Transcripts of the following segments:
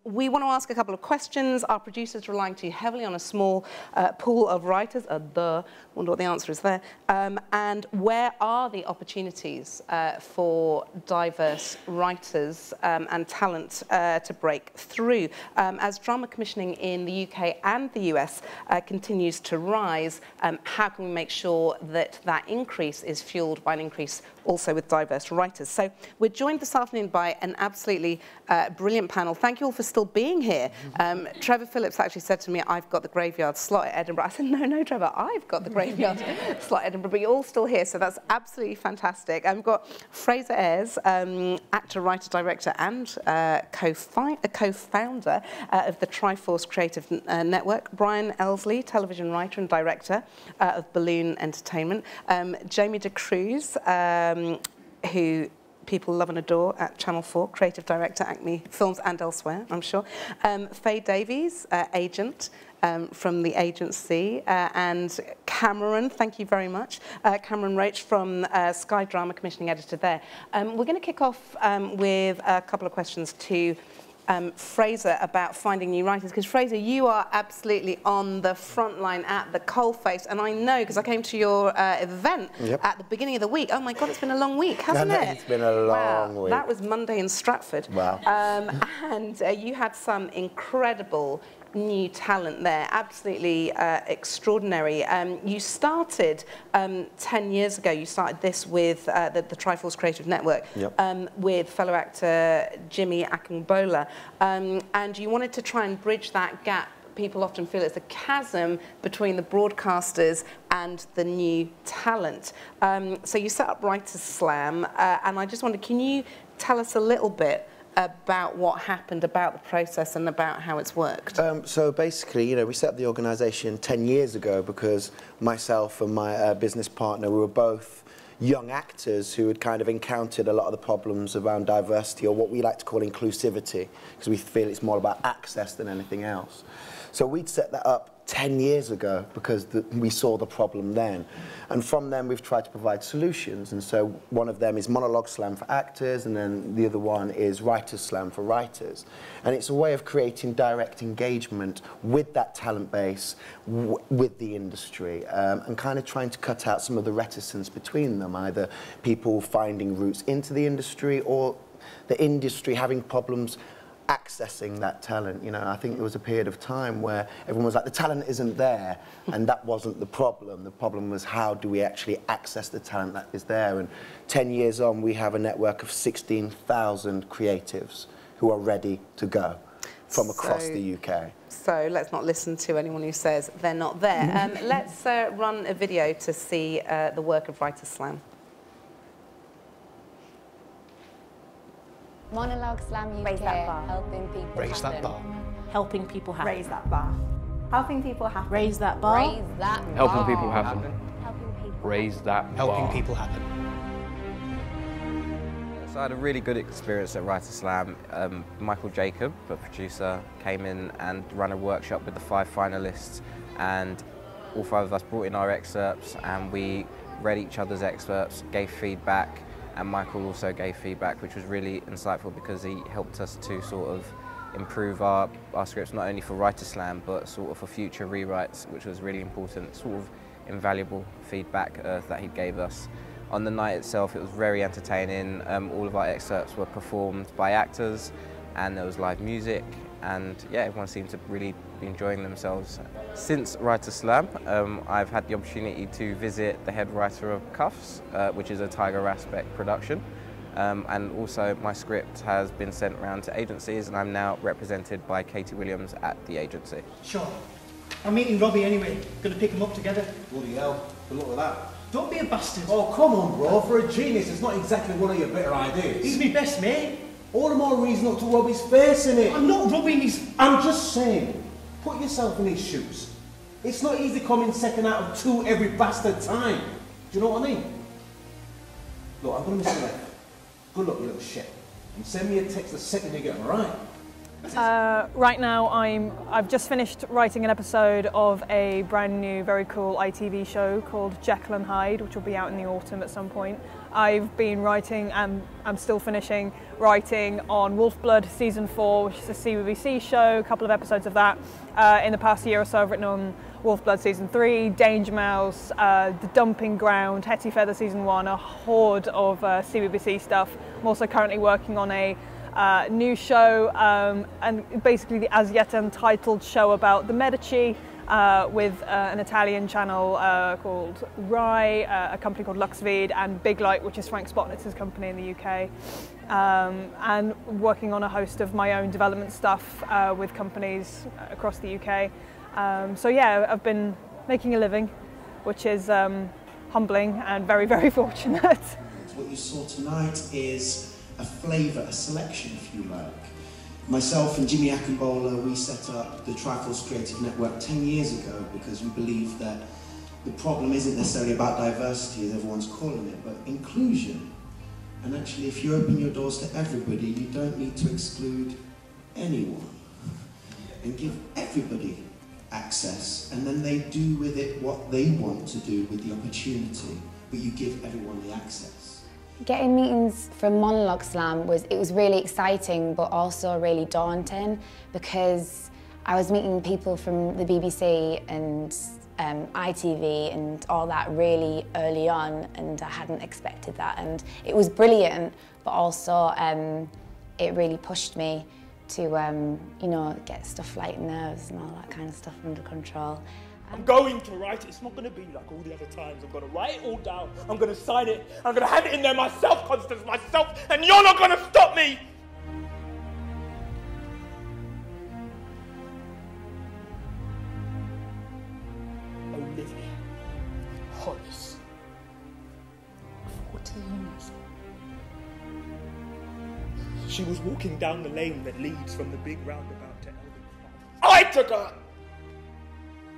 We want to ask a couple of questions. Our producer's relying too heavily on a small pool of writers. Wonder what the answer is there. And where are the opportunities for diverse writers and talent to break through? As drama commissioning in the UK and the US continues to rise, how can we make sure that that increase is fueled by an increase also with diverse writers? So we're joined this afternoon by an absolutely brilliant panel. Thank you all for still being here. Trevor Phillips actually said to me, I've got the graveyard slot at Edinburgh. I said, no, Trevor, I've got the graveyard slot at Edinburgh, but you're all still here, so that's absolutely fantastic. I've got Fraser Ayres, actor, writer, director, and co-founder of the Triforce Creative Network. Brian Elsley, television writer and director of Balloon Entertainment. Jamie de Cruz, who people love and adore at Channel 4, creative director, Acme Films and elsewhere, I'm sure. Faye Davies, agent from the agency, and Cameron, thank you very much, Cameron Roach from Sky Drama, commissioning editor there. We're going to kick off with a couple of questions to Fraser about finding new writers, because Fraser, you are absolutely on the front line at the coalface, and I know because I came to your event at the beginning of the week. Oh my God, it's been a long week, hasn't it? It's been a long week. That was Monday in Stratford. Wow. And you had some incredible new talent there, absolutely extraordinary. You started 10 years ago, you started this with the Triforce Creative Network with fellow actor Jimmy Akingbola, and you wanted to try and bridge that gap. People often feel it's a chasm between the broadcasters and the new talent. So you set up WriterSlam, and I just wondered, can you tell us a little bit about what happened, about the process, and about how it's worked? So basically, you know, we set up the organisation 10 years ago because myself and my business partner, we were both young actors who had kind of encountered a lot of the problems around diversity, or what we like to call inclusivity, because we feel it's more about access than anything else. So we'd set that up 10 years ago because we saw the problem then. And from then we've tried to provide solutions. And so one of them is Monologue Slam for actors, and then the other one is WriterSlam for writers. And it's a way of creating direct engagement with that talent base, with the industry, and kind of trying to cut out some of the reticence between them, either people finding routes into the industry or the industry having problems accessing that talent. You know, I think there was a period of time where everyone was like, the talent isn't there, and that wasn't the problem. The problem was, how do we actually access the talent that is there? And 10 years on, we have a network of 16,000 creatives who are ready to go from across the UK. So let's not listen to anyone who says they're not there. Let's run a video to see the work of WriterSlam. Monologue Slam UK, Raise that bar. helping people Raise that bar. Helping people happen. Raise that bar. Helping people happen. Raise that bar. Raise that Helping bar. people happen. Helping people. Raise that Helping bar. people happen. So I had a really good experience at WriterSlam. Michael Jacob, the producer, came in and ran a workshop with the 5 finalists, and all 5 of us brought in our excerpts, and we read each other's excerpts, gave feedback, and Michael also gave feedback, which was really insightful because he helped us to sort of improve our scripts, not only for WriterSlam, but sort of for future rewrites, which was really important, sort of invaluable feedback that he gave us. On the night itself, it was very entertaining. All of our excerpts were performed by actors, and there was live music, and yeah, everyone seemed to really be enjoying themselves. Since WriterSlam, I've had the opportunity to visit the head writer of Cuffs, which is a Tiger Aspect production, and also my script has been sent around to agencies, and I'm now represented by Katie Williams at the agency. Sure. I'm meeting Robbie anyway. Gonna pick him up together. Bloody hell, good luck with that. Don't be a bastard. Oh, come on, bro. For a genius, it's not exactly one of your better ideas. He's my best mate. All the more reason not to rub his face in it. I'm not rubbing his... I'm just saying, put yourself in his shoes. It's not easy coming second out of 2 every bastard time. Do you know what I mean? Look, I'm gonna miss you later. Good luck, you little shit. And send me a text the second you get him, alright? Right now I've just finished writing an episode of a brand new, very cool ITV show called Jekyll and Hyde, which will be out in the autumn at some point. I've been writing, and I'm still finishing writing on Wolfblood Season 4, which is a CBBC show, a couple of episodes of that. In the past year or so I've written on Wolfblood Season 3, Danger Mouse, The Dumping Ground, Hetty Feather Season 1, a horde of CBBC stuff. I'm also currently working on a new show, and basically the as yet untitled show about the Medici, with an Italian channel called Rai, a company called Luxvid, and Big Light, which is Frank Spotnitz's company in the UK, and working on a host of my own development stuff with companies across the UK. So yeah, I've been making a living, which is humbling and very, very fortunate. What you saw tonight is a flavour, a selection, if you like. Myself and Jimmy Akinbola, we set up the Triforce Creative Network 10 years ago because we believe that the problem isn't necessarily about diversity, as everyone's calling it, but inclusion. And actually, if you open your doors to everybody, you don't need to exclude anyone. And give everybody access, and then they do with it what they want to do with the opportunity, but you give everyone the access. Getting meetings from Monologue Slam was really exciting, but also really daunting, because I was meeting people from the BBC and ITV and all that really early on, and I hadn't expected that, and it was brilliant, but also it really pushed me to you know, get stuff like nerves and all that kind of stuff under control. I'm going to write it. It's not going to be like all the other times. I'm going to write it all down. I'm going to sign it. I'm going to hand it in there myself, Constance, myself, and you're not going to stop me! Olivia Hollis, 14 years old. She was walking down the lane that leads from the big roundabout to Elvin Farm. I took her!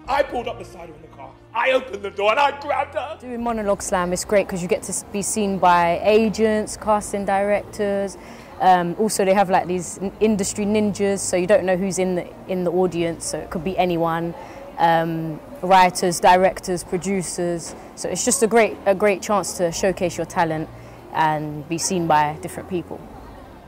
I pulled up beside her in the car, I opened the door and I grabbed her. Doing Monologue Slam is great because you get to be seen by agents, casting directors. Also they have like these industry ninjas, so you don't know who's in the audience, so it could be anyone. Writers, directors, producers. So it's just a great chance to showcase your talent and be seen by different people.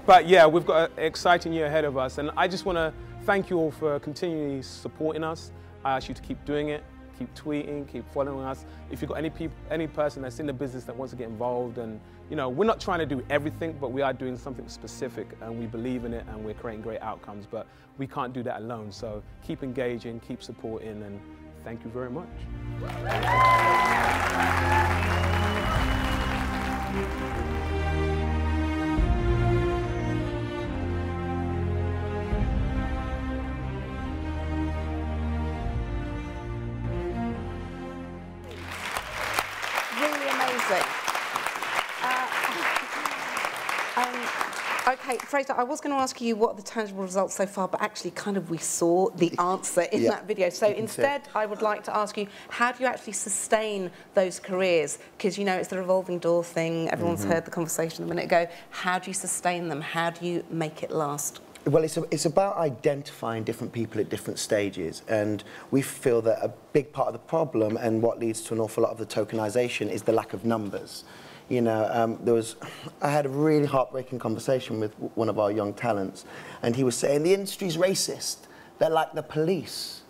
But yeah, we've got an exciting year ahead of us, and I just want to thank you all for continually supporting us. I ask you to keep doing it, keep tweeting, keep following us. If you've got any person that's in the business that wants to get involved, and you know, we're not trying to do everything, but we are doing something specific, and we believe in it, and we're creating great outcomes. But we can't do that alone. So keep engaging, keep supporting, and thank you very much. Okay, Fraser, I was going to ask you what the tangible results so far, but actually kind of we saw the answer in that video. So instead, I would like to ask you, how do you actually sustain those careers? Because, you know, it's the revolving door thing. Everyone's heard the conversation a minute ago. How do you sustain them? How do you make it last? Well, it's about identifying different people at different stages, and we feel that a big part of the problem and what leads to an awful lot of the tokenization is the lack of numbers. You know, I had a really heartbreaking conversation with one of our young talents, and he was saying, the industry's racist, they're like the police.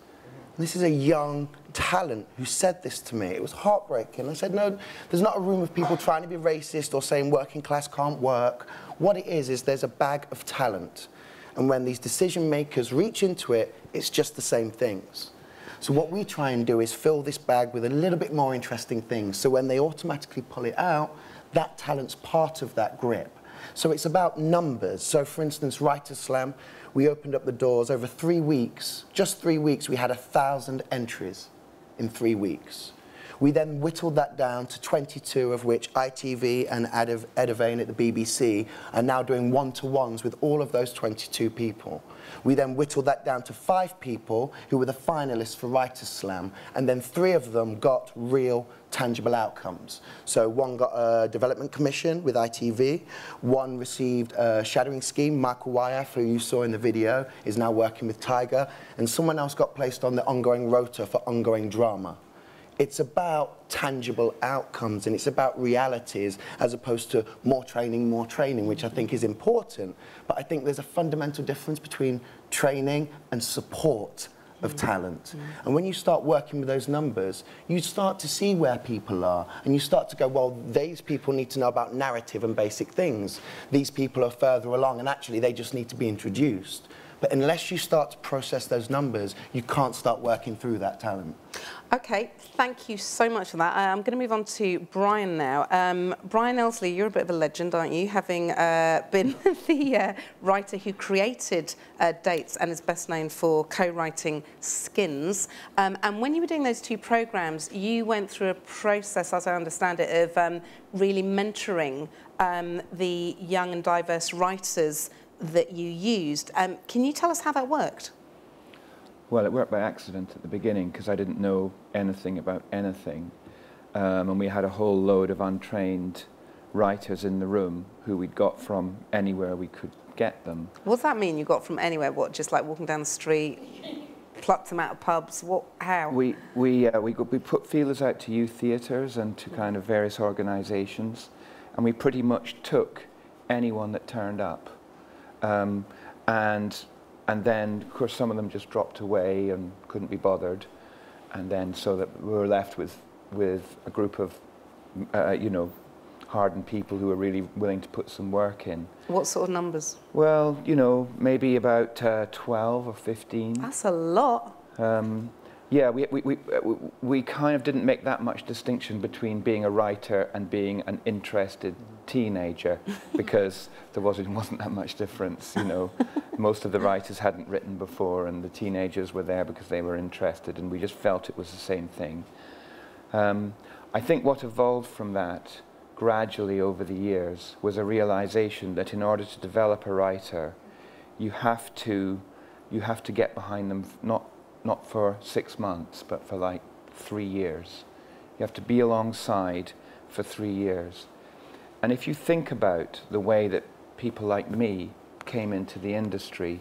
And this is a young talent who said this to me. It was heartbreaking. I said, no, there's not a room of people trying to be racist or saying working class can't work. What it is there's a bag of talent. And when these decision makers reach into it, it's just the same things. So what we try and do is fill this bag with a little bit more interesting things. So when they automatically pull it out, that talent's part of that grip. So it's about numbers. So for instance, WriterSlam, we opened up the doors over 3 weeks. Just 3 weeks, we had 1,000 entries in 3 weeks. We then whittled that down to 22, of which ITV and Edivane at the BBC are now doing one-to-ones with all of those 22 people. We then whittled that down to 5 people who were the finalists for WriterSlam, and then 3 of them got real tangible outcomes. So one got a development commission with ITV, one received a shadowing scheme. Michael Wyeth, who you saw in the video, is now working with Tiger, and someone else got placed on the ongoing rota for ongoing drama. It's about tangible outcomes, and it's about realities as opposed to more training, which I think is important. But I think there's a fundamental difference between training and support of talent. And when you start working with those numbers, you start to see where people are, and you start to go, well, these people need to know about narrative and basic things. These people are further along, and actually they just need to be introduced. But unless you start to process those numbers, you can't start working through that talent. Okay, thank you so much for that. I'm going to move on to Brian now. Brian Elsley, you're a bit of a legend, aren't you? Having been the writer who created Dates and is best known for co-writing Skins. And when you were doing those 2 programmes, you went through a process, as I understand it, of really mentoring the young and diverse writers that you used. Can you tell us how that worked? Well, it worked by accident at the beginning because I didn't know anything about anything. And we had a whole load of untrained writers in the room who we'd got from anywhere we could get them. What does that mean, you got from anywhere? What, just like walking down the street, plucked them out of pubs? What, how? We put feelers out to youth theatres and to kind of various organisations, and we pretty much took anyone that turned up. And then, of course, some of them just dropped away and couldn't be bothered, and then so that we were left with a group of, you know, hardened people who were really willing to put some work in. What sort of numbers? Well, you know, maybe about 12 or 15. That's a lot. Yeah, we kind of didn't make that much distinction between being a writer and being an interested teenager, because there wasn't that much difference, you know. Most of the writers hadn't written before, and the teenagers were there because they were interested, and we just felt it was the same thing. I think what evolved from that gradually over the years was a realization that in order to develop a writer, you have to get behind them, not for 6 months, but for like 3 years. You have to be alongside for 3 years. And if you think about the way that people like me came into the industry,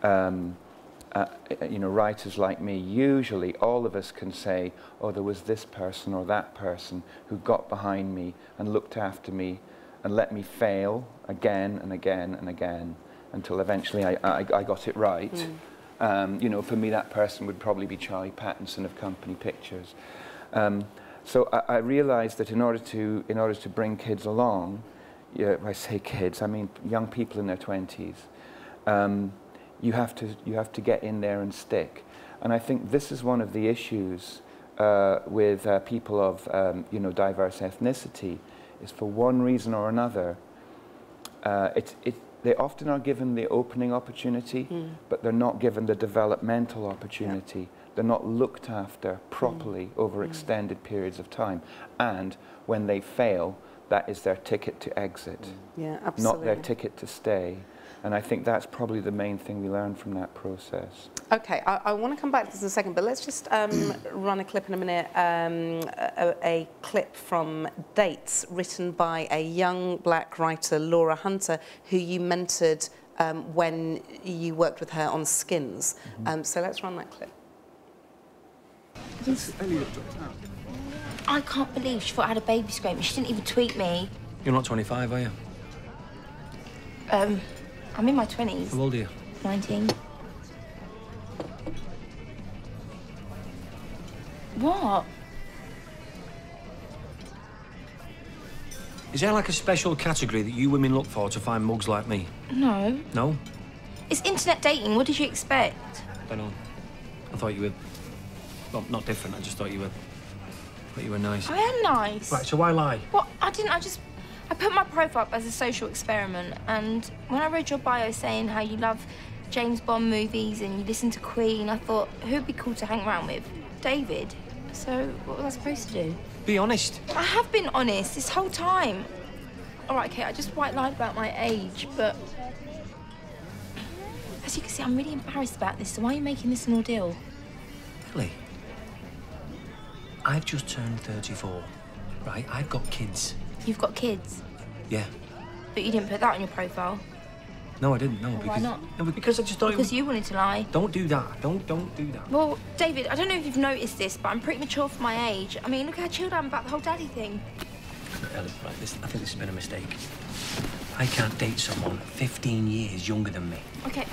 you know, writers like me, usually all of us can say, oh, there was this person or that person who got behind me and looked after me and let me fail again and again and again until eventually I got it right. You know, for me, that person would probably be Charlie Pattinson of Company Pictures. So I realized that in order to bring kids along, yeah, I say kids, I mean young people in their 20s, you have to get in there and stick. And I think this is one of the issues with people of you know, diverse ethnicity, is for one reason or another, they often are given the opening opportunity, but they're not given the developmental opportunity. Yeah. They're not looked after properly over extended periods of time. And when they fail, that is their ticket to exit, yeah, absolutely. Not their ticket to stay. And I think that's probably the main thing we learned from that process. Okay, I want to come back to this in a second, but let's just run a clip in a minute, a clip from Dates, written by a young black writer, Laura Hunter, who you mentored when you worked with her on Skins. So let's run that clip. I can't believe she thought I had a baby scream. She didn't even tweet me. You're not 25, are you? I'm in my 20s. How old are you? 19. What? Is there like a special category that you women look for to find mugs like me? No. No? It's internet dating. What did you expect? I don't know. I thought you were... Well, not different. I just thought you were nice. I am nice. Right, so why lie? Well, I didn't. I put my profile up as a social experiment, and when I read your bio saying how you love James Bond movies and you listen to Queen, I thought, who'd be cool to hang around with? David. So, what was I supposed to do? Be honest. I have been honest this whole time. All right, okay, I just white lied about my age, but... As you can see, I'm really embarrassed about this, so why are you making this an ordeal? Ellie, I've just turned 34, right? I've got kids. You've got kids? Yeah. But you didn't put that on your profile. No, I didn't, no. Well, because, why not? No, because I just thought Because you wanted to lie. Don't do that. Don't do that. Well, David, I don't know if you've noticed this, but I'm pretty mature for my age. I mean, look how chilled I am about the whole daddy thing. Ellie, right, I think this has been a mistake. I can't date someone 15 years younger than me. Okay,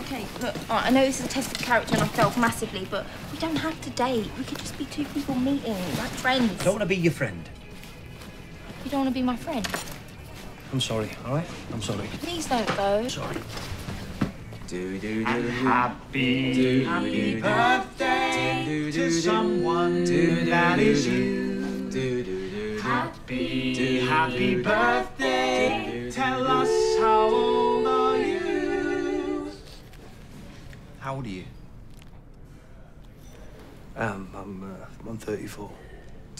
look, all right, I know this is a test of character and I failed massively, but we don't have to date. We could just be two people meeting, like friends. I don't want to be your friend. You don't want to be my friend? I'm sorry, all right? I'm sorry. Please don't, though. Sorry. Happy birthday to someone that is you. Happy birthday. Tell us how old are you? How old are you? I'm 34.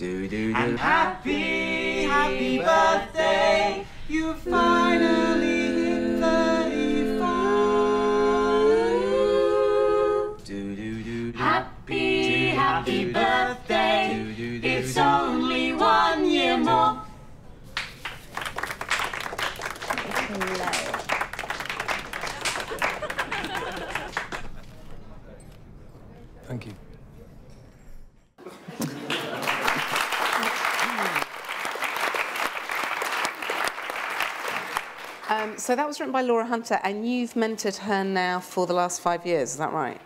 And happy birthday. You finally hit 35. Happy birthday. It's only 1 year more. Thank you. So that was written by Laura Hunter, and you've mentored her now for the last 5 years, is that right?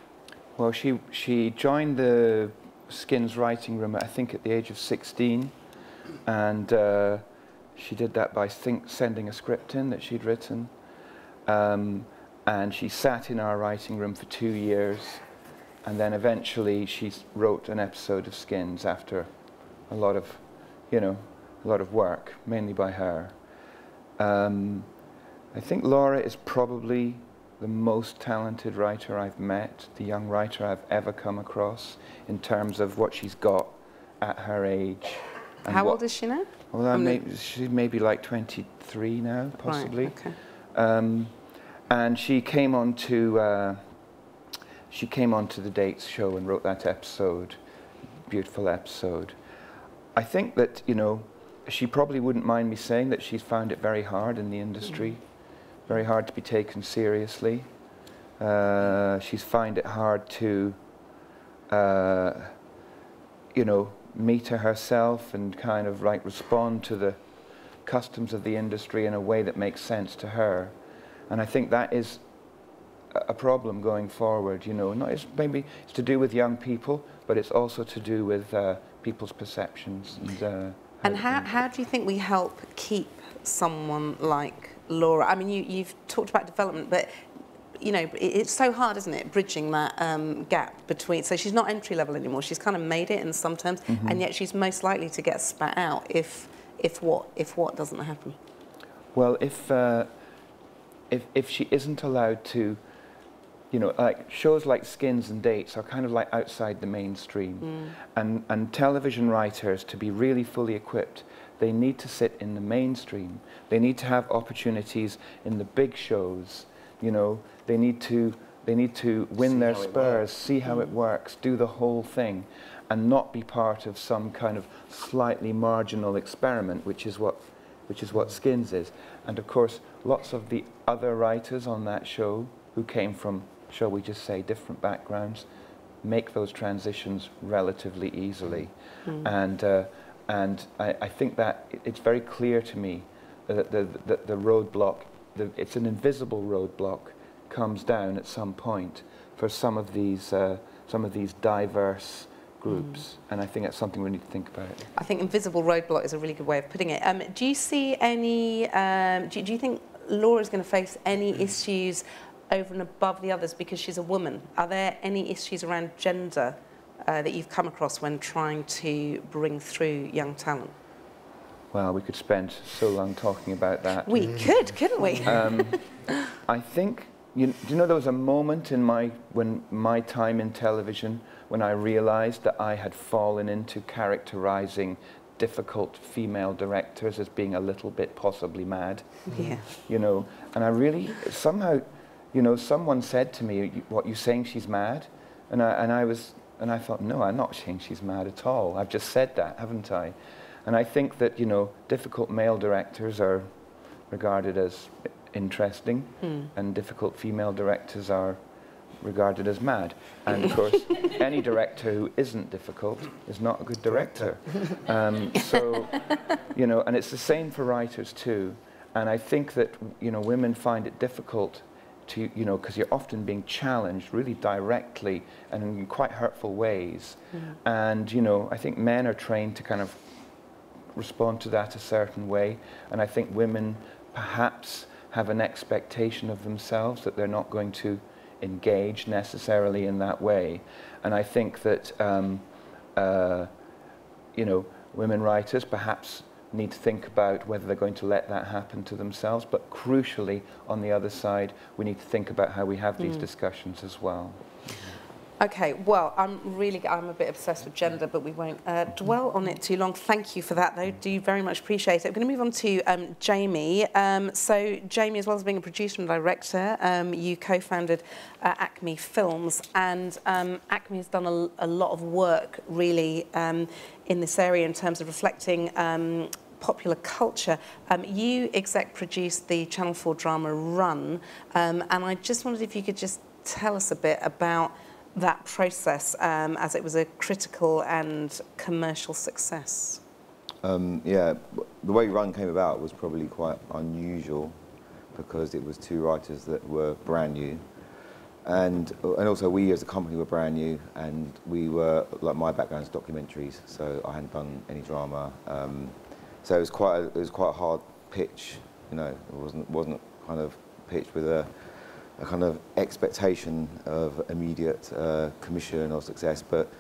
Well, she joined the Skins writing room, I think, at the age of 16, and she did that by sending a script in that she'd written, and she sat in our writing room for 2 years, and then eventually she wrote an episode of Skins after a lot of, work, mainly by her. I think Laura is probably the most talented writer I've met, the young writer I've ever come across, in terms of what she's got at her age. And How old is she now? Well, she's maybe like 23 now, possibly. Right, okay. And she came on to the Dates show and wrote that episode, beautiful episode. I think that, she probably wouldn't mind me saying that she's found it very hard in the industry, very hard to be taken seriously. She's found it hard to, meter herself and kind of like respond to the customs of the industry in a way that makes sense to her. And I think that is a problem going forward, maybe it's to do with young people, but it's also to do with people's perceptions. And how do you think we help keep someone like Laura? I mean, you've talked about development, but it's so hard, isn't it, bridging that gap between... So she's not entry-level anymore. She's kind of made it in some terms, and yet she's most likely to get spat out if what doesn't happen? Well, if she isn't allowed to, like shows like Skins and Dates are kind of like outside the mainstream, and television writers, to be really fully equipped, they need to sit in the mainstream. They need to have opportunities in the big shows. They need to win their spurs, see how it works, do the whole thing, and not be part of some kind of slightly marginal experiment, which is what Skins is. And of course, lots of the other writers on that show who came from, shall we just say, different backgrounds, make those transitions relatively easily. And I think that it's very clear to me that the roadblock, it's an invisible roadblock, comes down at some point for some of these diverse groups, and I think that's something we need to think about. I think invisible roadblock is a really good way of putting it. Do you see any? Do you think Laura's going to face any issues over and above the others because she's a woman? Are there any issues around gender that you've come across when trying to bring through young talent? Well, we could spend so long talking about that. We could, couldn't we? I think do you know there was a moment in my time in television when I realised that I had fallen into characterising difficult female directors as being a little bit possibly mad. Yeah. You know, and I really, somehow, you know, someone said to me, "What, you saying she's mad?" And I thought, no, I'm not saying she's mad at all. I've just said that, haven't I? And I think that, you know, difficult male directors are regarded as interesting, and difficult female directors are regarded as mad. And of course, any director who isn't difficult is not a good director. So, you know, and it's the same for writers too. And I think that, you know, women find it difficult to, you know, because you're often being challenged really directly and in quite hurtful ways. And, you know, I think men are trained to kind of respond to that a certain way. And I think women perhaps have an expectation of themselves that they're not going to engage necessarily in that way. And I think that, you know, women writers perhaps need to think about whether they're going to let that happen to themselves, but crucially, on the other side, we need to think about how we have these discussions as well. Okay, well, I'm a bit obsessed with gender, but we won't dwell on it too long. Thank you for that, though. Do very much appreciate it. I'm going to move on to Jamie. So, Jamie, as well as being a producer and director, you co-founded Acme Films, and Acme has done a lot of work, really, in this area in terms of reflecting popular culture. You exec-produced the Channel 4 drama Run, and I just wondered if you could just tell us a bit about that process, as it was a critical and commercial success. Yeah, the way Run came about was probably quite unusual because it was two writers that were brand new, and also we as a company were brand new, and we were, like, my background's documentaries, so I hadn't done any drama, so it was quite a hard pitch, you know. It wasn't kind of pitched with a kind of expectation of immediate commission or success, but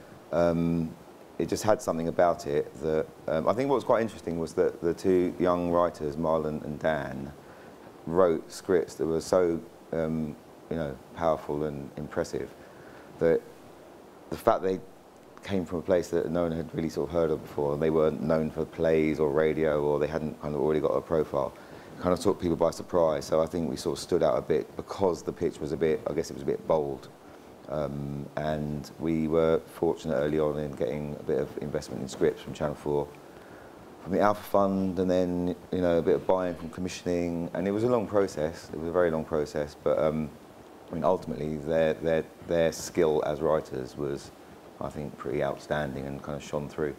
it just had something about it that I think what was quite interesting was that the two young writers, Marlon and Dan, wrote scripts that were so you know, powerful and impressive that the fact they came from a place that no one had really sort of heard of before, and they weren't known for plays or radio, or they hadn't kind of already got a profile, kind of took people by surprise. So I think we sort of stood out a bit because the pitch was a bit, I guess it was a bit bold. And we were fortunate early on in getting a bit of investment in scripts from Channel 4, from the Alpha Fund, and then, you know, a bit of buy-in from commissioning. And it was a long process. It was a very long process. But I mean, ultimately, their skill as writers was, I think, pretty outstanding and kind of shone through.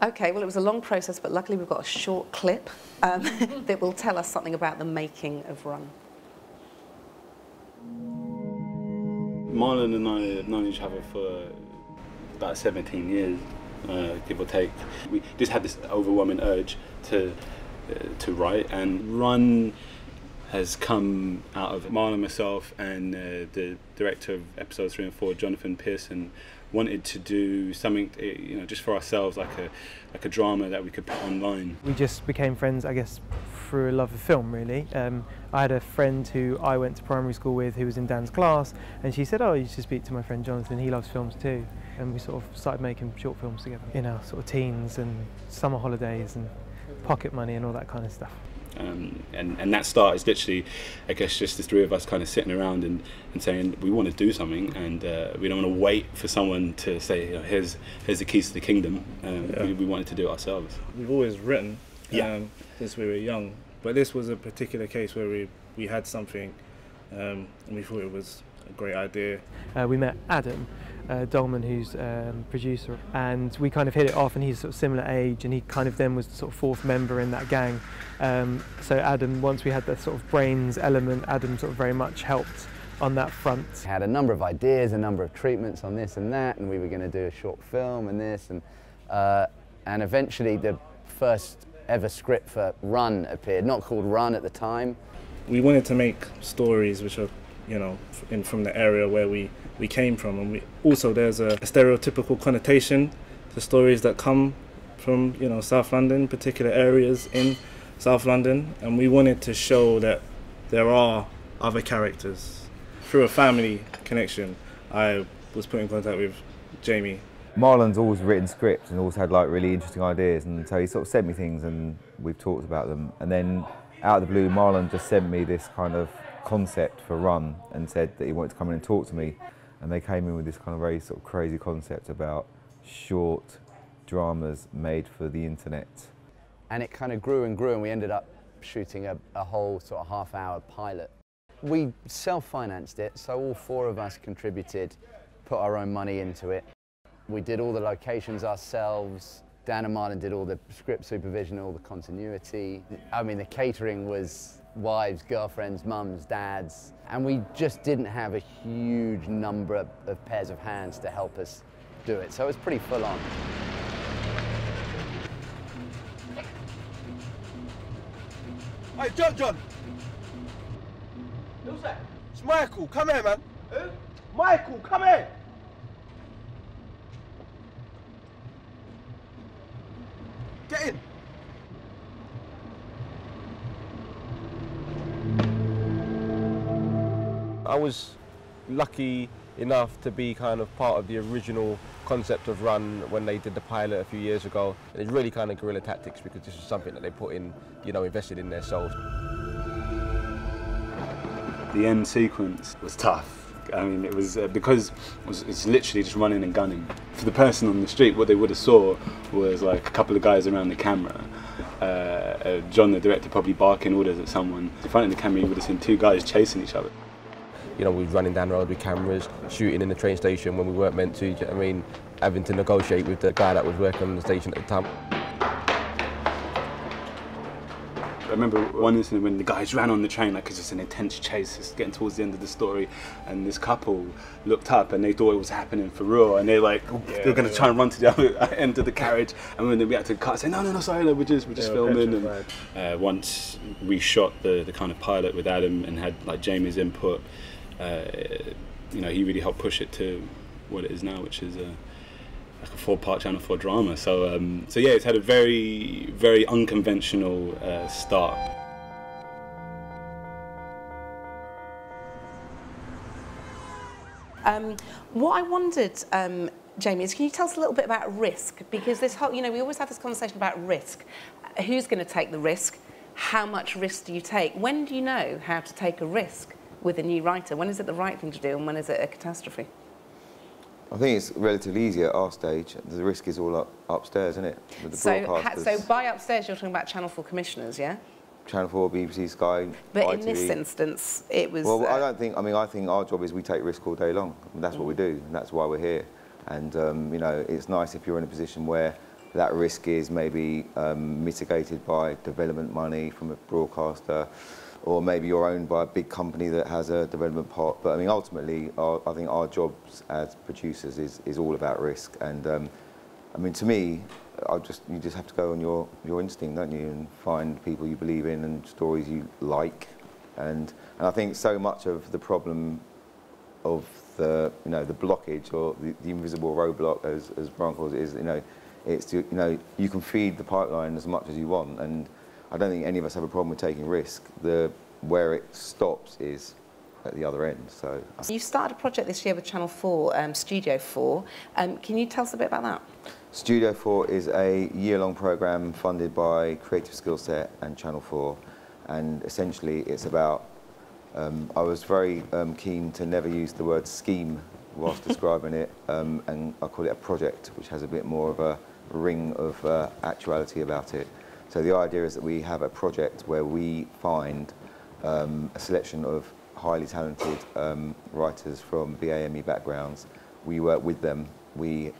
Okay, well, it was a long process, but luckily we've got a short clip that will tell us something about the making of Run. Marlon and I have known each other for about 17 years, give or take. We just had this overwhelming urge to write, and Run has come out of Marlon, myself, and the director of episodes 3 and 4, Jonathan Pearson, wanted to do something, you know, just for ourselves, like a drama that we could put online. We just became friends, I guess, through a love of film, really. I had a friend who I went to primary school with who was in Dan's class, and she said, "Oh, you should speak to my friend Jonathan, he loves films too." And we sort of started making short films together in our sort of teens and summer holidays and pocket money and all that kind of stuff. And that start is literally, I guess, just the three of us kind of sitting around and saying we want to do something, and we don't want to wait for someone to say, you know, here's the keys to the kingdom. We wanted to do it ourselves. We've always written since we were young, but this was a particular case where we had something and we thought it was a great idea. We met Adam Dolman, who's producer, and we kind of hit it off, and he's sort of similar age, and he kind of then was the sort of fourth member in that gang. So Adam, once we had the sort of brains element, Adam sort of very much helped on that front. We had a number of ideas, a number of treatments on this and that, and we were going to do a short film and this, and eventually the first ever script for Run appeared, not called Run at the time. We wanted to make stories which are, you know, from the area where we came from, and also there's a stereotypical connotation to stories that come from, you know, South London, particular areas in South London, and we wanted to show that there are other characters through a family connection, I was put in contact with Jamie. Marlon's always written scripts and always had like really interesting ideas, and so he sort of sent me things and we've talked about them. And then out of the blue, Marlon just sent me this kind of concept for Run and said that he wanted to come in and talk to me. And they came in with this kind of very sort of crazy concept about short dramas made for the internet. And it kind of grew and grew, and we ended up shooting a whole sort of half-hour pilot. We self-financed it, so all 4 of us contributed, put our own money into it. We did all the locations ourselves. Dan and Marlon did all the script supervision, all the continuity. I mean, the catering was wives, girlfriends, mums, dads, and we just didn't have a huge number of pairs of hands to help us do it, so it was pretty full on. Hey, John! Who's that? It's Michael, come here, man. Who? Michael, come here! Get in! I was lucky enough to be kind of part of the original concept of Run when they did the pilot a few years ago. And it's really kind of guerrilla tactics because this is something that they put in, you know, invested in their souls. The end sequence was tough. I mean, it was because it's literally just running and gunning. For the person on the street, what they would have saw was like a couple of guys around the camera. John, the director, probably barking orders at someone. In front of the camera, you would have seen 2 guys chasing each other. You know, we was running down the road with cameras, shooting in the train station when we weren't meant to. I mean, having to negotiate with the guy that was working on the station at the time. I remember one incident when the guys ran on the train, like it's just an intense chase, it's getting towards the end of the story, and this couple looked up and they thought it was happening for real, and they're like, they're going to try and run to the other end of the carriage, and when we had to cut, say, no, sorry, no, we're just filming. And once we shot the kind of pilot with Adam and had like Jamie's input, you know, he really helped push it to what it is now, which is like a 4-part Channel 4 drama. So yeah, it's had a very, very unconventional start. What I wondered, Jamie, is can you tell us a little bit about risk? Because this whole, you know, we always have this conversation about risk. Who's going to take the risk? How much risk do you take? When do you know how to take a risk with a new writer? When is it the right thing to do and when is it a catastrophe? I think it's relatively easy at our stage. The risk is all upstairs, isn't it? With the broadcasters. So by upstairs, you're talking about Channel 4 commissioners, yeah? Channel 4, BBC, Sky, But ITV. in this instance, it was... Well, I don't think, I think our job is we take risk all day long. And that's what we do, and that's why we're here. And, you know, it's nice if you're in a position where that risk is maybe mitigated by development money from a broadcaster, or maybe you're owned by a big company that has a development pot. But I mean, ultimately, I think our jobs as producers is all about risk. And I mean, to me, you just have to go on your instinct, don't you, and find people you believe in and stories you like. And I think so much of the problem of the blockage or the invisible roadblock, as Brian calls it, is it's you can feed the pipeline as much as you want, and I don't think any of us have a problem with taking risk. Where it stops is at the other end. So you started a project this year with Channel 4, Studio 4. Can you tell us a bit about that? Studio 4 is a year-long programme funded by Creative Skillset and Channel 4, and essentially it's about. I was very keen to never use the word scheme whilst describing it, and I call it a project, which has a bit more of a ring of actuality about it. So the idea is that we have a project where we find a selection of highly talented writers from BAME backgrounds. We work with them. We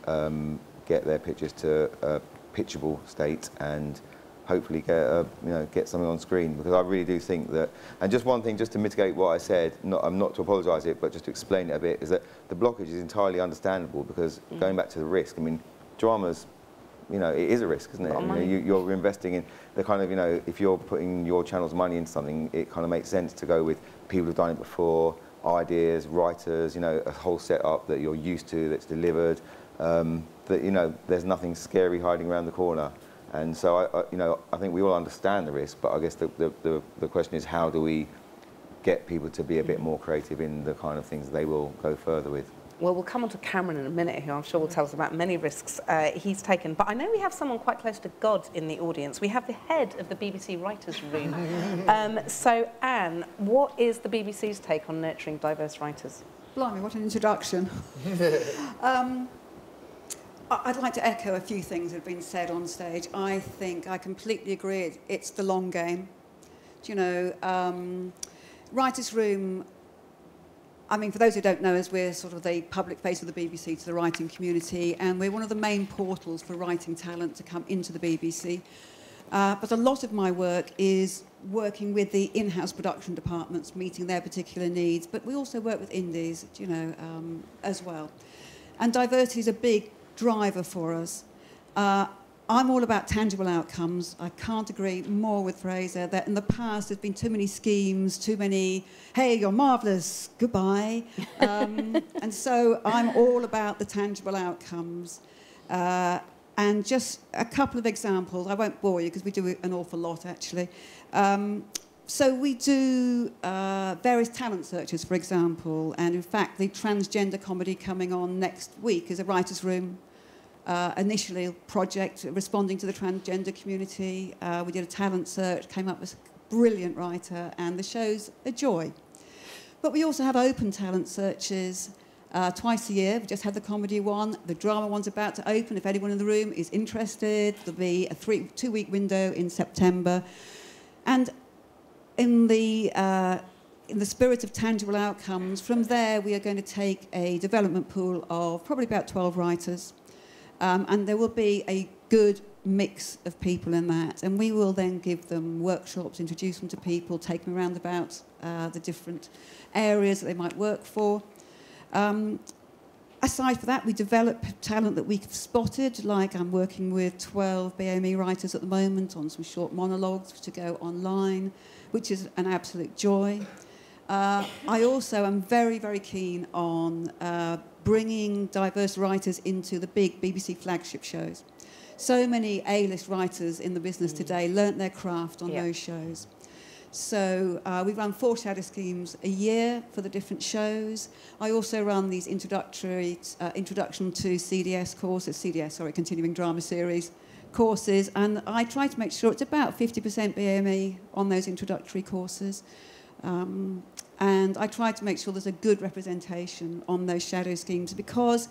get their pitches to a pitchable state and hopefully get something on screen, because I really do think that. And just one thing, just to mitigate what I said, not to apologise it, but just to explain it a bit, is that the blockage is entirely understandable, because going back to the risk, I mean, dramas. It is a risk, isn't it? You're investing in the kind of, if you're putting your channel's money into something, it kind of makes sense to go with people who've done it before, ideas, writers, a whole setup that you're used to, that's delivered, that, there's nothing scary hiding around the corner. And so, I think we all understand the risk, but I guess the question is, how do we get people to be a bit more creative in the kind of things they will go further with. Well, we'll come on to Cameron in a minute, who I'm sure will tell us about many risks he's taken. But I know we have someone quite close to God in the audience. We have the head of the BBC Writers' Room. So, Anne, what is the BBC's take on nurturing diverse writers? Blimey, what an introduction. I'd like to echo a few things that have been said on stage. I think I completely agree. It's the long game. Do you know, Writers' Room, I mean, for those who don't know us, we're sort of the public face of the BBC to the writing community, and we're one of the main portals for writing talent to come into the BBC. But a lot of my work is working with the in-house production departments, meeting their particular needs, but we also work with indies, you know, as well. And diversity is a big driver for us. I'm all about tangible outcomes. I can't agree more with Fraser that in the past there's been too many schemes, too many, hey, you're marvellous, goodbye. And so I'm all about the tangible outcomes. And just a couple of examples. I won't bore you because we do an awful lot, actually. So we do various talent searches, for example. And in fact, the transgender comedy coming on next week is a Writers' Room initially a project responding to the transgender community. We did a talent search, came up with a brilliant writer, and the show's a joy. But we also have open talent searches twice a year. We just had the comedy one. The drama one's about to open. If anyone in the room is interested, there'll be a two-week window in September. And in the spirit of tangible outcomes, from there we are going to take a development pool of probably about 12 writers. And there will be a good mix of people in that. And we will then give them workshops, introduce them to people, take them around about the different areas that they might work for. Aside from that, we develop talent that we've spotted, like I'm working with 12 BME writers at the moment on some short monologues to go online, which is an absolute joy. I also am very, very keen on bringing diverse writers into the big BBC flagship shows. So many A-list writers in the business today learnt their craft on those shows. So we run 4 shadow schemes a year for the different shows. I also run these introduction to CDS courses, continuing drama series courses, and I try to make sure it's about 50% BME on those introductory courses. And I try to make sure there's a good representation on those shadow schemes, because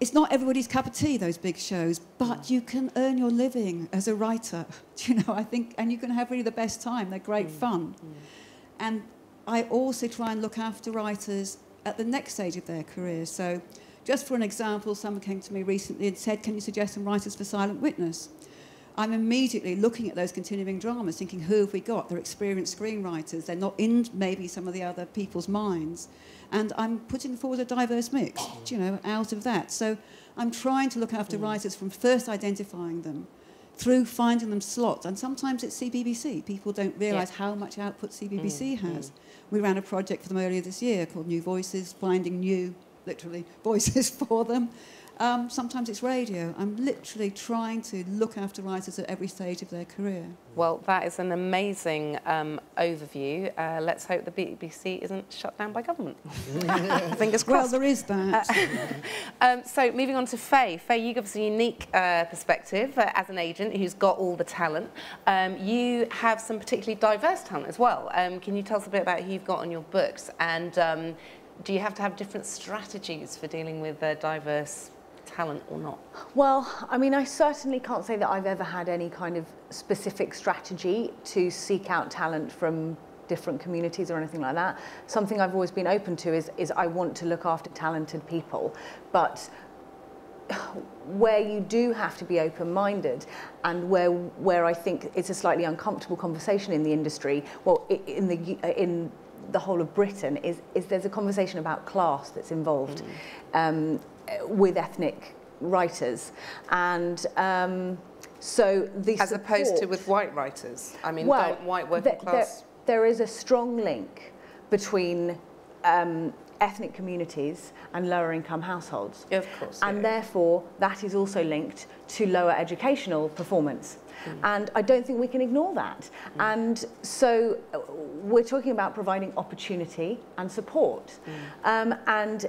it's not everybody's cup of tea, those big shows, but you can earn your living as a writer, you know, I think, and you can have really the best time. They're great fun. And I also try and look after writers at the next stage of their career. So just for an example, someone came to me recently and said, can you suggest some writers for Silent Witness? I'm immediately looking at those continuing dramas, thinking, who have we got? They're experienced screenwriters. They're not in maybe some of the other people's minds. And I'm putting forward a diverse mix, you know, out of that. So I'm trying to look after writers from first identifying them through finding them slots. And sometimes it's CBBC. People don't realise how much output CBBC has. We ran a project for them earlier this year called New Voices, finding new, literally, voices for them. Sometimes it's radio. I'm literally trying to look after writers at every stage of their career. Well, that is an amazing overview. Let's hope the BBC isn't shut down by government. Fingers crossed. Well, there is that. So moving on to Faye. Faye, you give us a unique perspective as an agent who's got all the talent. You have some particularly diverse talent as well. Can you tell us a bit about who you've got on your books? And do you have to have different strategies for dealing with diverse talent or not? Well, I mean, I certainly can't say that I've ever had any kind of specific strategy to seek out talent from different communities or anything like that. Something I've always been open to is I want to look after talented people, but where you do have to be open-minded and where I think it's a slightly uncomfortable conversation in the industry, well, in the whole of Britain, is there's a conversation about class that's involved with ethnic writers, and so the as opposed to with white writers. I mean, don't white working class. There is a strong link between ethnic communities and lower income households. Of course. And therefore, that is also linked to lower educational performance. And I don't think we can ignore that. And so we're talking about providing opportunity and support. And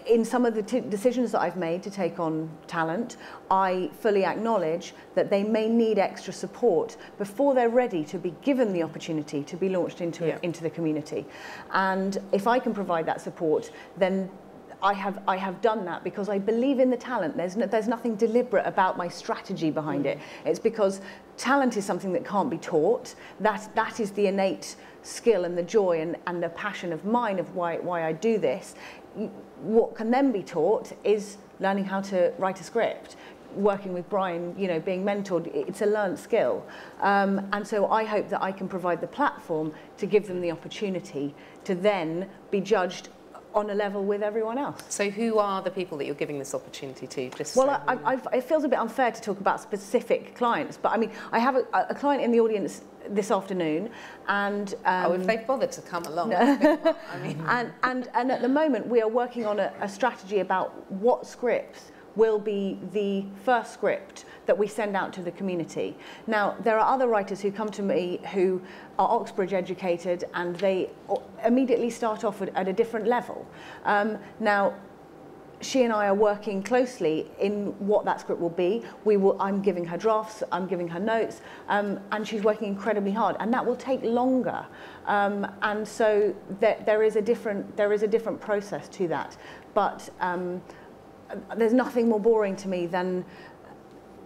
in some of the decisions that I've made to take on talent, I fully acknowledge that they may need extra support before they're ready to be given the opportunity to be launched into the community. And if I can provide that support, then I have done that because I believe in the talent. There's nothing deliberate about my strategy behind it. It's because talent is something that can't be taught. That is the innate skill and the joy and the passion of mine of why I do this. What can then be taught is learning how to write a script, working with Brian, you know, being mentored. It's a learned skill. And so I hope that I can provide the platform to give them the opportunity to then be judged on a level with everyone else. So who are the people that you're giving this opportunity to? Just well, it feels a bit unfair to talk about specific clients, but I mean, I have a client in the audience this afternoon, and if they've bothered to come along, I mean, and at the moment we are working on a strategy about what scripts will be the first script that we send out to the community. Now, there are other writers who come to me who are Oxbridge educated and they immediately start off at a different level. Now, she and I are working closely in what that script will be. I'm giving her drafts, I'm giving her notes, and she's working incredibly hard, and that will take longer. And so there is a different process to that. But there's nothing more boring to me than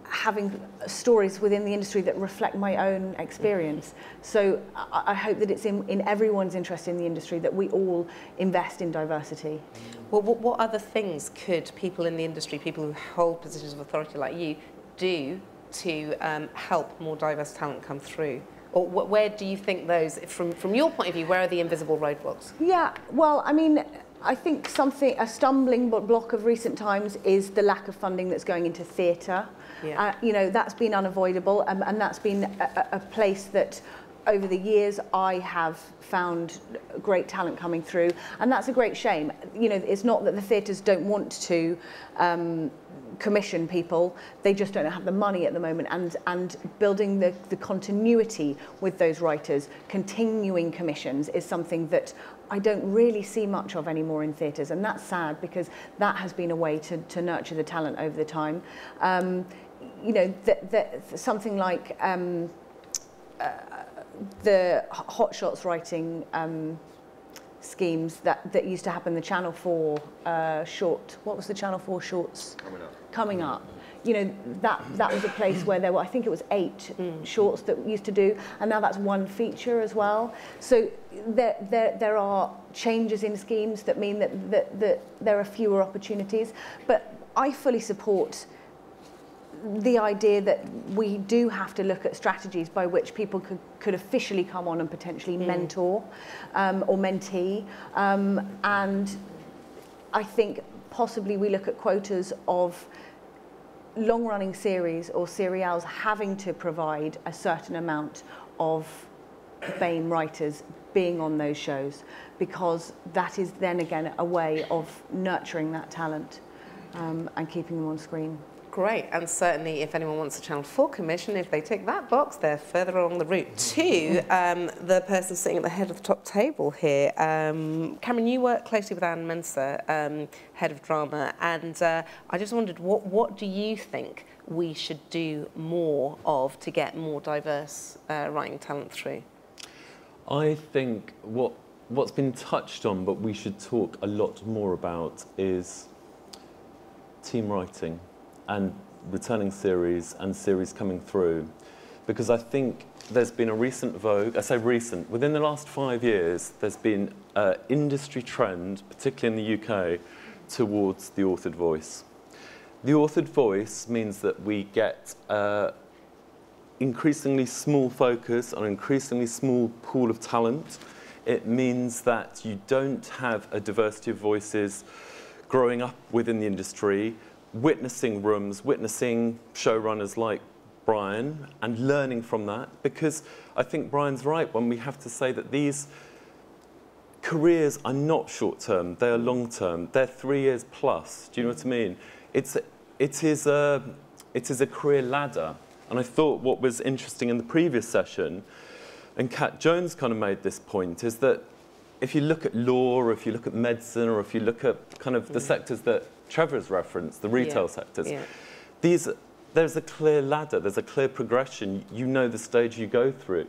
having stories within the industry that reflect my own experience. So I hope that it's in everyone's interest in the industry that we all invest in diversity. Well, what other things could people in the industry, people who hold positions of authority like you, do to help more diverse talent come through? Or where do you think those, from your point of view, where are the invisible roadblocks? Yeah, well, I mean, I think a stumbling block of recent times is the lack of funding that's going into theatre. Yeah. You know, that's been unavoidable, and that's been a place that over the years I have found great talent coming through, and that's a great shame. You know, it's not that the theatres don't want to commission people, they just don't have the money at the moment, and building the continuity with those writers, continuing commissions, is something that I don't really see much of anymore in theatres, and that's sad because that has been a way to nurture the talent over the time. You know, something like the Hot Shots writing schemes that used to happen, the Channel 4 short, what was the Channel 4 shorts? Coming up. You know, that was a place where there were, I think it was 8 shorts that we used to do, and now that's 1 feature as well. So there are changes in schemes that mean that there are fewer opportunities, but I fully support the idea that we do have to look at strategies by which people could officially come on and potentially mentor or mentee, and I think possibly we look at quotas of long-running series or serials having to provide a certain amount of BAME writers being on those shows, because that is then again a way of nurturing that talent and keeping them on screen. Great, and certainly if anyone wants a Channel 4 commission, if they tick that box, they're further along the route to the person sitting at the head of the top table here. Cameron, you work closely with Anne Mensah, head of drama, and I just wondered, what do you think we should do more of to get more diverse writing talent through? I think what's been touched on, but we should talk a lot more about, is team writing and returning series and series coming through, because I think there's been a recent vogue, I say recent, within the last 5 years there's been an industry trend, particularly in the UK, towards the authored voice. The authored voice means that we get increasingly small focus on an increasingly small pool of talent. It means that you don't have a diversity of voices growing up within the industry, witnessing rooms, witnessing showrunners like Brian and learning from that, because I think Brian's right when we have to say that these careers are not short-term, they are long-term. They're 3 years plus, do you know what I mean? It is a career ladder. And I thought what was interesting in the previous session, and Kat Jones kind of made this point, is that if you look at law, or if you look at medicine, or if you look at kind of the sectors that Trevor's referenced, the retail sectors, there's a clear ladder, there's a clear progression. You know the stage you go through.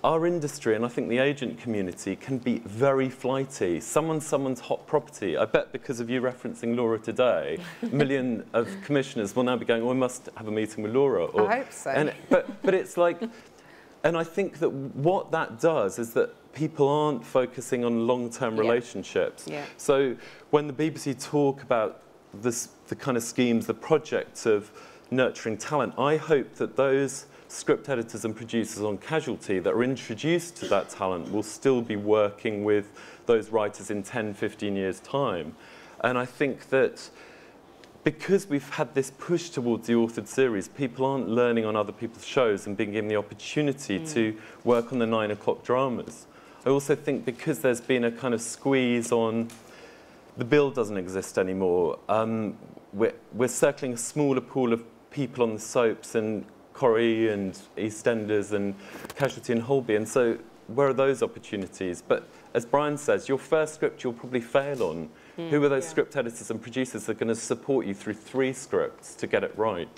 Our industry, and I think the agent community, can be very flighty. Someone's hot property. I bet because of you referencing Laura today, a million of commissioners will now be going, oh, I must have a meeting with Laura. Or, I hope so. But it's like, and I think that what that does is that people aren't focusing on long-term relationships. Yeah. So when the BBC talk about the kind of schemes, the projects of nurturing talent, I hope that those script editors and producers on Casualty that are introduced to that talent will still be working with those writers in 10, 15 years' time. And I think that because we've had this push towards the authored series, people aren't learning on other people's shows and being given the opportunity to work on the 9 o'clock dramas. I also think because there's been a kind of squeeze on, the bill doesn't exist anymore, we're circling a smaller pool of people on the soaps and Corrie and EastEnders and Casualty and Holby, and so where are those opportunities? But as Brian says, your first script you'll probably fail on. Who are those script editors and producers that are going to support you through 3 scripts to get it right?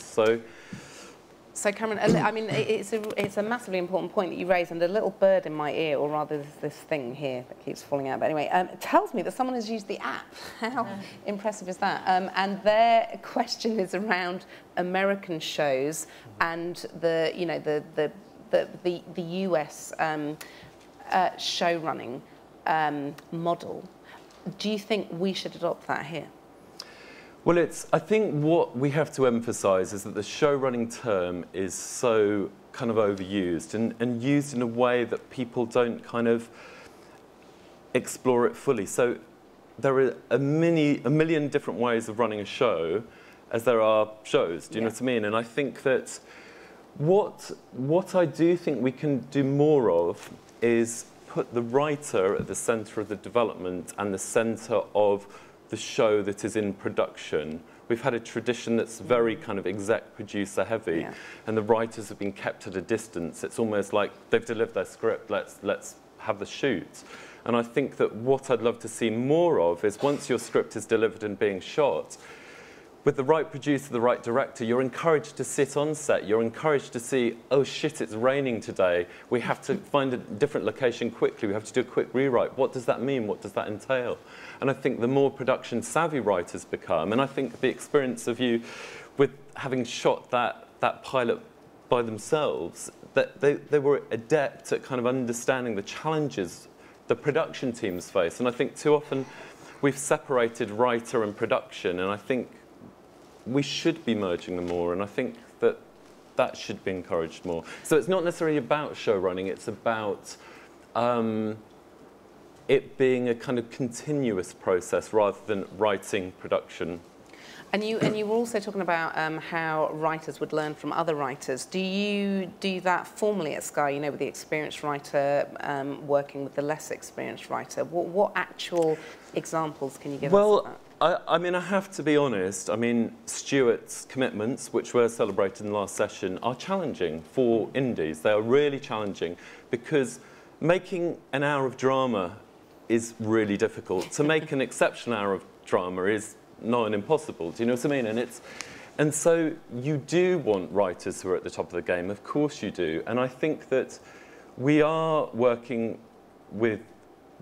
So Cameron, I mean, it's a massively important point that you raise, and a little bird in my ear, or rather this thing here that keeps falling out. But anyway, it tells me that someone has used the app. How impressive is that? And their question is around American shows and the US show running model. Do you think we should adopt that here? Well, I think what we have to emphasise is that the show running term is so kind of overused and used in a way that people don't kind of explore it fully. So there are a million different ways of running a show as there are shows, do you know what I mean? And I think that what I do think we can do more of is put the writer at the centre of the development and the centre of the show that is in production. We've had a tradition that's very kind of exec producer heavy, and the writers have been kept at a distance. It's almost like they've delivered their script, let's have the shoot. And I think that what I'd love to see more of is once your script is delivered and being shot, with the right producer, the right director, you're encouraged to sit on set. You're encouraged to see, oh shit, it's raining today. We have to find a different location quickly. We have to do a quick rewrite. What does that mean? What does that entail? And I think the more production savvy writers become, and I think the experience of you with having shot that pilot by themselves, that they were adept at kind of understanding the challenges the production teams face. And I think too often we've separated writer and production, and I think we should be merging them more, and I think that should be encouraged more. So it's not necessarily about show running, it's about it being a kind of continuous process rather than writing, production. And you were also talking about how writers would learn from other writers. Do you do that formally at Sky, you know, with the experienced writer working with the less experienced writer? What actual examples can you give us of that? I mean, I have to be honest. I mean, Stuart's commitments, which were celebrated in the last session, are challenging for indies. They are really challenging because making an hour of drama is really difficult. To make an exceptional hour of drama is not impossible. Do you know what I mean? And so you do want writers who are at the top of the game. Of course you do. And I think that we are working with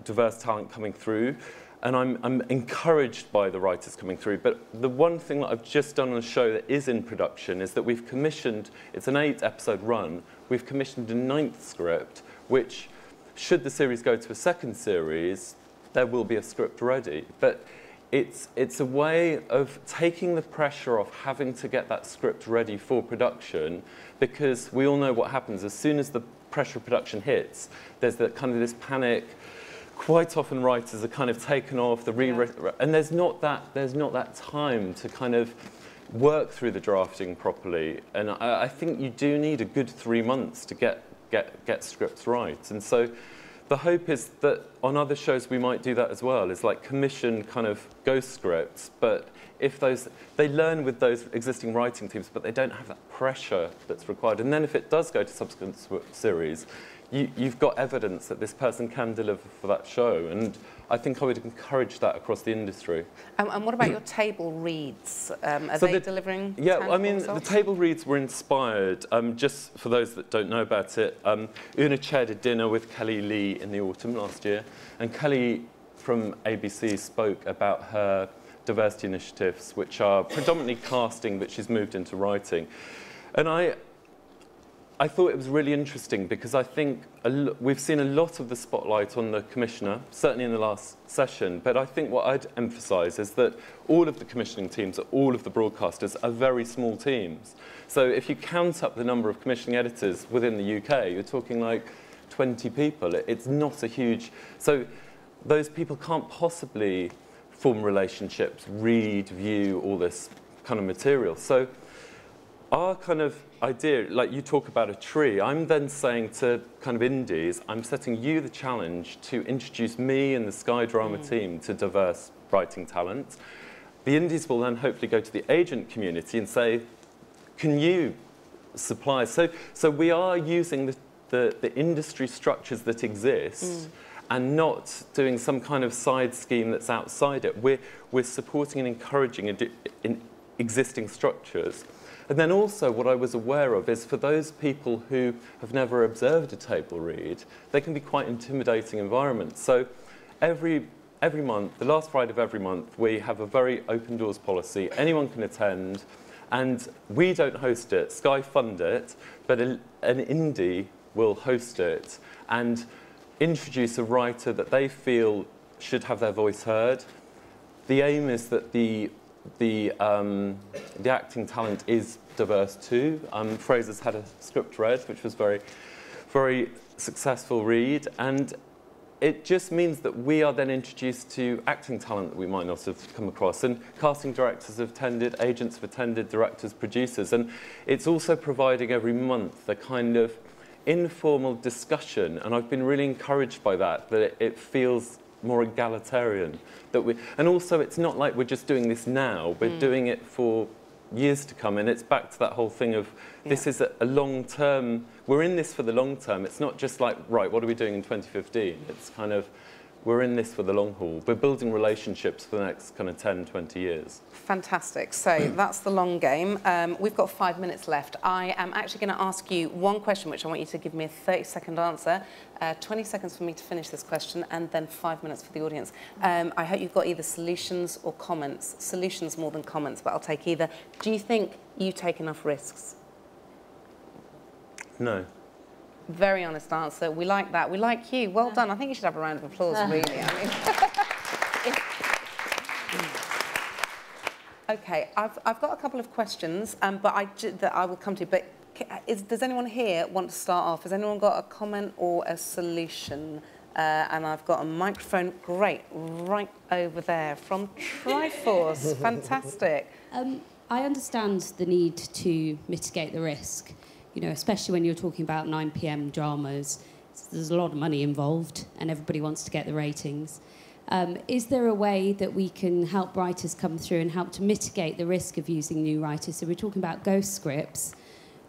diverse talent coming through. And I'm encouraged by the writers coming through. But the one thing that I've just done on a show that is in production is that we've commissioned, it's an 8-episode run, we've commissioned a 9th script, which, should the series go to a 2nd series, there will be a script ready. But it's a way of taking the pressure off having to get that script ready for production, because we all know what happens. As soon as the pressure of production hits, there's kind of this panic. Quite often writers are kind of taken off, and there's not that time to kind of work through the drafting properly. And I think you do need a good 3 months to get scripts right. And so the hope is that on other shows we might do that as well, is like commission kind of ghost scripts, but if they learn with those existing writing teams, but they don't have that pressure that's required. And then if it does go to subsequent series, you've got evidence that this person can deliver for that show. And I think I would encourage that across the industry. And what about your table reads? Are they delivering? Yeah, I mean, results? The table reads were inspired, just for those that don't know about it. Una chaired a dinner with Kelly Lee in the autumn last year. And Kelly from ABC spoke about her diversity initiatives, which are predominantly casting, but she's moved into writing. And I thought it was really interesting because I think we've seen a lot of the spotlight on the commissioner, certainly in the last session, but I think what I'd emphasise is that all of the commissioning teams, all of the broadcasters are very small teams. So if you count up the number of commissioning editors within the UK, you're talking like 20 people. It's not a huge... So those people can't possibly form relationships, read, view all this kind of material. So our kind of idea, like you talk about a tree, I'm then saying to kind of indies, I'm setting you the challenge to introduce me and the Sky Drama team to diverse writing talent. The indies will then hopefully go to the agent community and say, can you supply? So we are using the industry structures that exist and not doing some kind of side scheme that's outside it. We're supporting and encouraging in existing structures. And then also what I was aware of is for those people who have never observed a table read, they can be quite intimidating environments. So every month, the last Friday of every month, we have a very open doors policy. Anyone can attend, and we don't host it. Sky fund it, but an indie will host it and introduce a writer that they feel should have their voice heard. The aim is that the acting talent is diverse too. Fraser's had a script read, which was very, very successful read, and it just means that we are then introduced to acting talent that we might not have come across, and casting directors have attended, agents have attended, directors, producers, and it's also providing every month a kind of informal discussion, and I've been really encouraged by that it feels more egalitarian. And also it's not like we're just doing this now, we're doing it for years to come, and it's back to that whole thing of this is a long-term, we're in this for the long term. It's not just like, right, what are we doing in 2015? It's kind of, we're in this for the long haul. We're building relationships for the next kind of 10, 20 years. Fantastic. So that's the long game. We've got 5 minutes left. I am actually going to ask you one question, which I want you to give me a 30-second answer. 20 seconds for me to finish this question, and then 5 minutes for the audience. I hope you've got either solutions or comments. Solutions more than comments, but I'll take either. Do you think you take enough risks? No. Very honest answer. We like that. We like you. Well done. I think you should have a round of applause, really. I mean, okay, I've got a couple of questions, but that I will come to. But does anyone here want to start off? Has anyone got a comment or a solution? And I've got a microphone. Great, right over there from Triforce. Fantastic. I understand the need to mitigate the risk. You know, especially when you're talking about 9 PM dramas, there's a lot of money involved and everybody wants to get the ratings. Is there a way that we can help writers come through and help to mitigate the risk of using new writers? So we're talking about ghost scripts,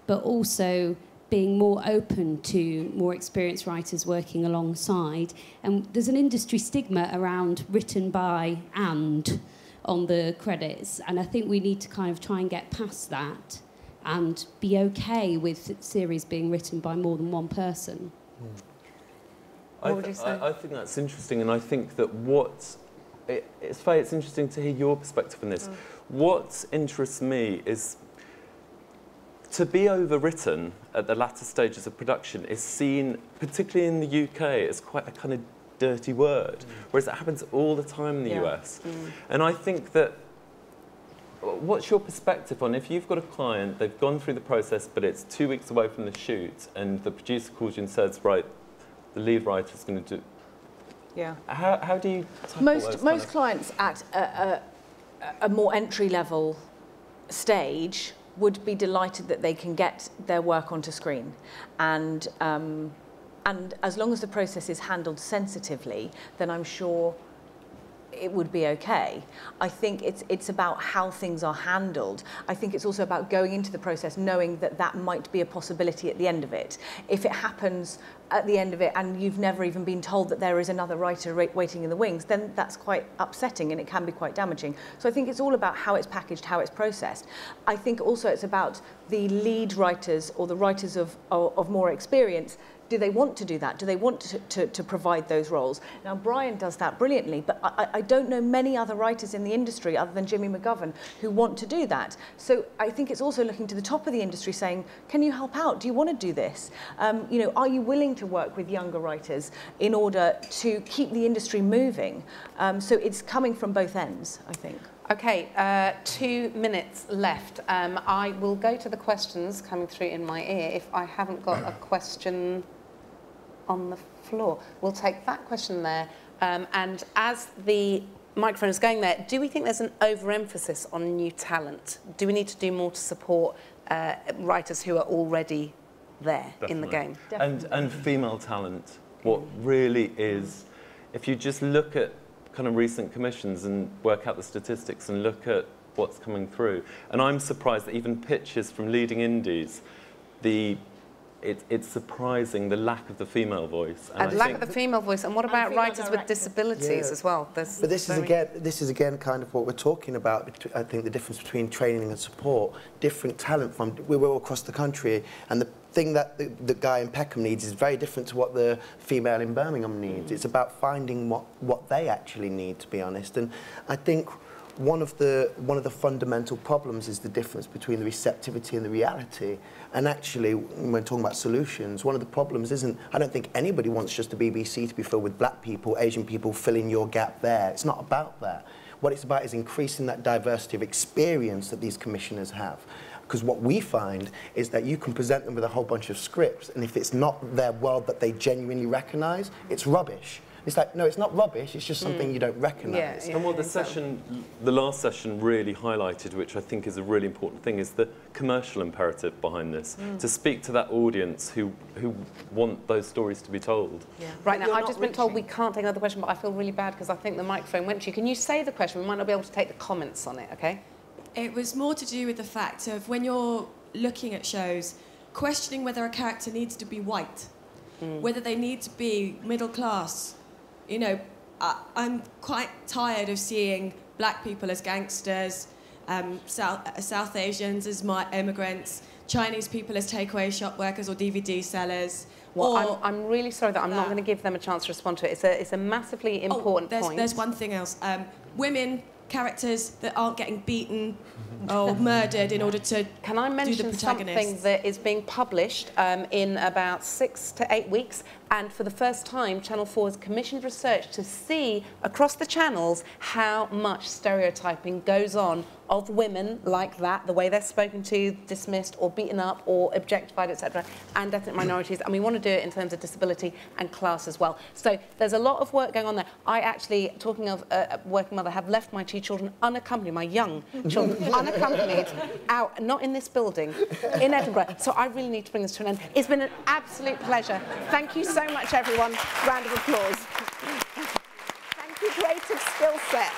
but also being more open to more experienced writers working alongside. And there's an industry stigma around written by and on the credits, and I think we need to kind of try and get past that and be okay with series being written by more than one person. What would you say? I think that's interesting, and I think that it's interesting to hear your perspective on this. What interests me is to be overwritten at the latter stages of production is seen, particularly in the UK, as quite a kind of dirty word, whereas it happens all the time in the US. And I think that what's your perspective on if you've got a client, they've gone through the process, but it's 2 weeks away from the shoot, and the producer calls you and says, right, the lead writer's going to do... Yeah. How do you tackle most clients at a more entry-level stage would be delighted that they can get their work onto screen. And And as long as the process is handled sensitively, then I'm sure it would be okay. I think it's about how things are handled. I think it's also about going into the process knowing that that might be a possibility at the end of it. If it happens at the end of it and you've never even been told that there is another writer waiting in the wings, then that's quite upsetting and it can be quite damaging. So I think it's all about how it's packaged, how it's processed. I think also it's about the lead writers or the writers of more experience. Do they want to do that? Do they want to provide those roles? Now, Brian does that brilliantly, but I don't know many other writers in the industry other than Jimmy McGovern who want to do that. So I think it's also looking to the top of the industry saying, can you help out? Do you want to do this? You know, are you willing to work with younger writers in order to keep the industry moving? So it's coming from both ends, I think. Okay, 2 minutes left. I will go to the questions coming through in my ear. If I haven't got a question on the floor, we'll take that question there. And as the microphone is going there, do we think there's an overemphasis on new talent? Do we need to do more to support writers who are already there in the game? And female talent, what really is, if you just look at kind of recent commissions and work out the statistics and look at what's coming through. And I'm surprised that even pitches from leading indies, it's surprising the lack of the female voice. And lack of the female voice. And what about writers with disabilities as well? But this is again kind of what we're talking about. I think the difference between training and support, different talent from we're all across the country, and the thing that the guy in Peckham needs is very different to what the female in Birmingham needs. It's about finding what they actually need, to be honest. And I think one of the fundamental problems is the difference between the receptivity and the reality. And actually, when we're talking about solutions, one of the problems isn't, I don't think anybody wants just the BBC to be filled with black people, Asian people, filling your gap there. It's not about that. What it's about is increasing that diversity of experience that these commissioners have. Because what we find is that you can present them with a whole bunch of scripts, and if it's not their world that they genuinely recognise, it's rubbish. It's like, no, it's not rubbish, it's just something you don't recognise. And what the last session really highlighted, which I think is a really important thing, is the commercial imperative behind this, to speak to that audience who want those stories to be told. Right, now, I've just been told we can't take another question, but I feel really bad because I think the microphone went to you. Can you say the question? We might not be able to take the comments on it, OK? It was more to do with the fact of when you're looking at shows, questioning whether a character needs to be white, whether they need to be middle class. You know, I'm quite tired of seeing black people as gangsters, South Asians as immigrants, Chinese people as takeaway shop workers or DVD sellers. Well, I'm really sorry that I'm not going to give them a chance to respond to it. It's a massively important point. There's one thing else. Women characters that aren't getting beaten or murdered in order to Can I mention something that is being published in about 6 to 8 weeks? And for the first time, Channel 4 has commissioned research to see across the channels how much stereotyping goes on of women like that, the way they're spoken to, dismissed or beaten up or objectified, etc., and ethnic minorities. And we want to do it in terms of disability and class as well. So there's a lot of work going on there. I actually, talking of a working mother, have left my 2 children unaccompanied, my young children, unaccompanied, out, not in this building, in Edinburgh. So I really need to bring this to an end. It's been an absolute pleasure. Thank you so much, everyone. Round of applause. Thank you, Creative Skillset.